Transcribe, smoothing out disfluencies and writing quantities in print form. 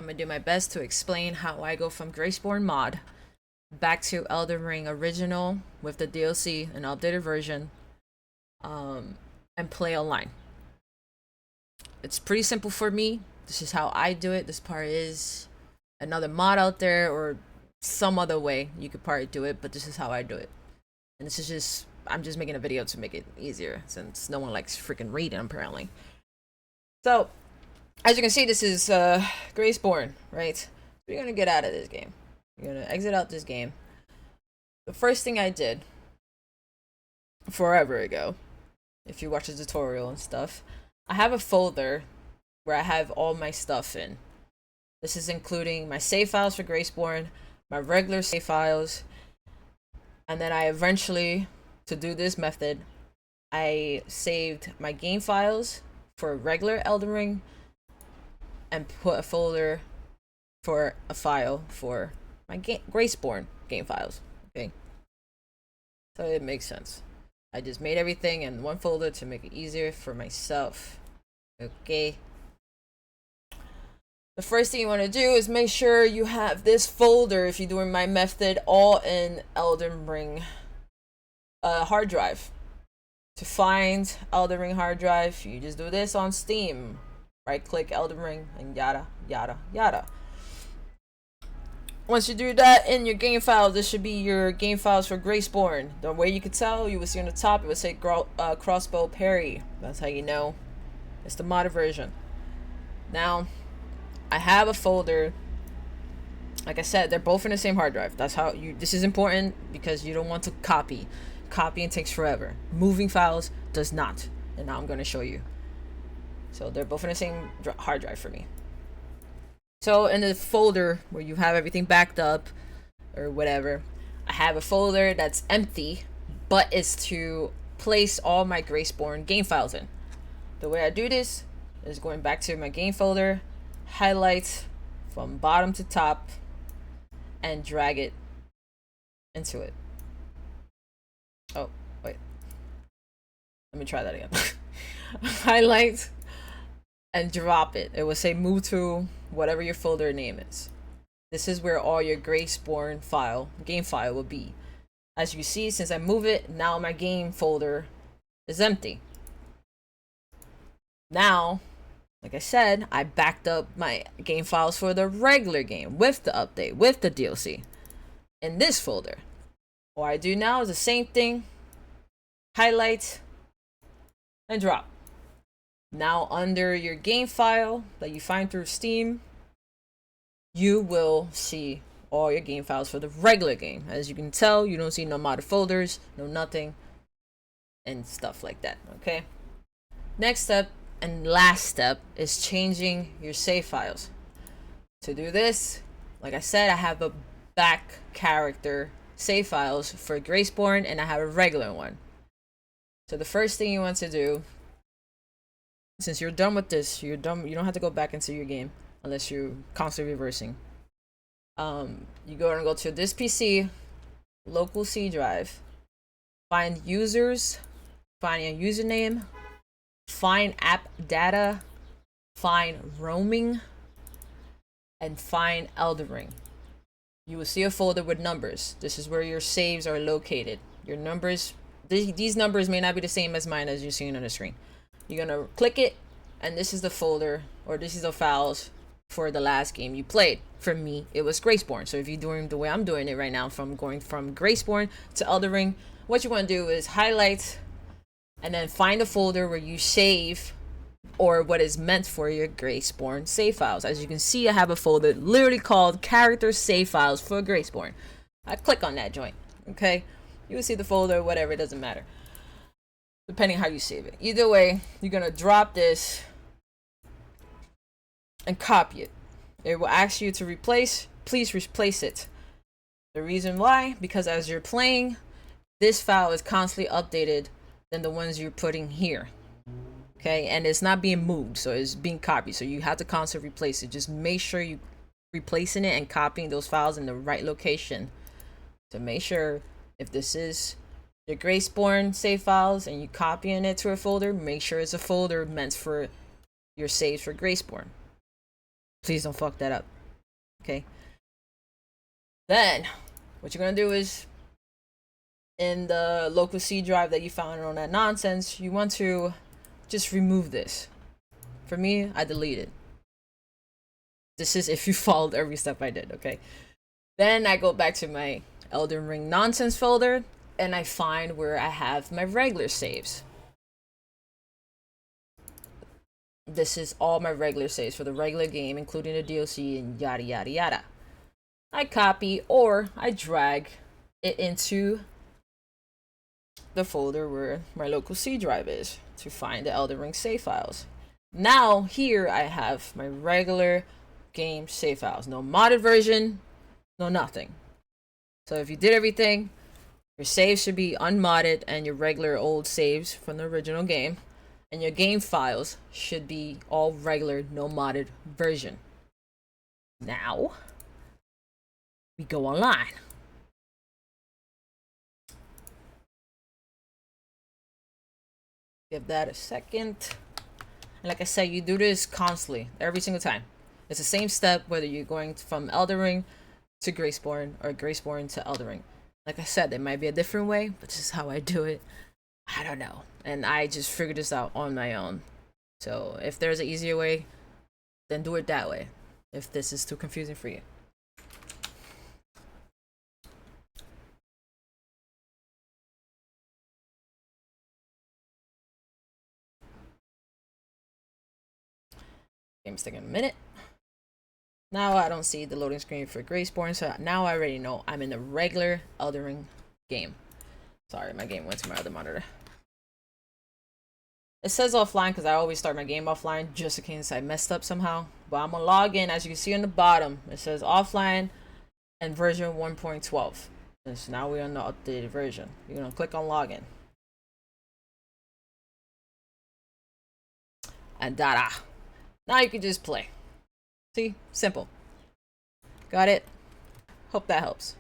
gonna do my best to explain how I go from GraceBorne mod back to Elden Ring original with the DLC and updated version, and play online. It's pretty simple for me. This is how I do it. This part is another mod out there or some other way you could probably do it, but this is how I do it. And this is just, I'm just making a video to make it easier since no one likes freaking reading apparently. So, as you can see, this is GraceBorne, right? We're gonna get out of this game. You're gonna exit out this game. The first thing I did forever ago, if you watch the tutorial and stuff, I have a folder where I have all my stuff in. This is including my save files for GraceBorne, my regular save files, and then I eventually, to do this method, I saved my game files for regular Elden Ring and put a folder for a file for my GraceBorne game files. Okay, so it makes sense. I just made everything in one folder to make it easier for myself. Okay, the first thing you want to do is make sure you have this folder, if you're doing my method, all in Elden Ring hard drive. To find Elden Ring hard drive, you just do this on Steam. Right click Elden Ring and yada yada yada. Once you do that in your game files, this should be your game files for GraceBorne. The way you could tell, you will see on the top, it would say crossbow parry. That's how you know it's the modded version. Now, I have a folder. Like I said, they're both in the same hard drive. That's how you. This is important because you don't want to copy. Copying takes forever. Moving files does not. And now I'm going to show you. So they're both in the same hard drive for me. So in the folder where you have everything backed up or whatever, I have a folder that's empty, but it's to place all my GraceBorne game files in. The way I do this is going back to my game folder, highlight from bottom to top, and drag it into it. Oh, wait. Let me try that again. Highlight and drop it. It will say move to whatever your folder name is. This is where all your GraceBorne game file will be. As you see, since I move it, now my game folder is empty. Now, like I said, I backed up my game files for the regular game with the update, with the DLC in this folder. What I do now is the same thing. Highlight and drop. Now under your game file that you find through Steam, you will see all your game files for the regular game. As you can tell, you don't see no modded folders, no nothing, and stuff like that, okay? Next step and last step is changing your save files. To do this, like I said, I have a back character save files for GraceBorne and I have a regular one. So the first thing you want to do, since you're done with this, you don't have to go back into your game unless you're constantly reversing. You go to this PC, local C drive, find users, find a username, find app data, find roaming, and find Elden Ring. You will see a folder with numbers. This is where your saves are located. Your numbers, these numbers may not be the same as mine as you're seeing on the screen. You're gonna click it, and this is the folder, or this is the files for the last game you played. For me, it was GraceBorne. So if you're doing the way I'm doing it right now, from going from GraceBorne to Elden Ring, what you want to do is highlight and then find the folder where you save, or what is meant for your GraceBorne save files. As you can see, I have a folder literally called character save files for GraceBorne. I click on that joint, okay? You will see the folder, whatever, it doesn't matter, depending how you save it. Either way, you're gonna drop this and copy it. It will ask you to replace. Please replace it. The reason why, because as you're playing, this file is constantly updated than the ones you're putting here. Okay, and it's not being moved, so it's being copied. So you have to constantly replace it. Just make sure you replacing it and copying those files in the right location to make sure if this is your GraceBorne save files and you copying it to a folder, make sure it's a folder meant for your saves for GraceBorne. Please don't fuck that up. Okay. Then, what you're gonna do is, in the local C drive that you found on that nonsense, you want to just remove this. For me, I delete it. This is if you followed every step I did, okay? Then I go back to my Elden Ring nonsense folder, and I find where I have my regular saves. This is all my regular saves for the regular game, including the DLC and yada yada yada. I copy or I drag it into the folder where my local C drive is to find the Elden Ring save files. Now here I have my regular game save files. No modded version, no nothing. So if you did everything, your saves should be unmodded and your regular old saves from the original game. And your game files should be all regular, no modded version. Now, we go online. Give that a second. And like I said, you do this constantly, every single time. It's the same step whether you're going from Elden Ring to GraceBorne or GraceBorne to Elden Ring. Like I said, there might be a different way, but this is how I do it. I don't know. And I just figured this out on my own. So if there's an easier way, then do it that way. If this is too confusing for you. Game's taking a minute. Now I don't see the loading screen for GraceBorne, so now I already know I'm in the regular Elden Ring game. Sorry, my game went to my other monitor. It says offline because I always start my game offline just in case I messed up somehow. But I'm gonna log in. As you can see on the bottom, it says offline and version 1.12. So now we're on the updated version. You're gonna click on login. And da-da. Now you can just play. See? Simple. Got it? Hope that helps.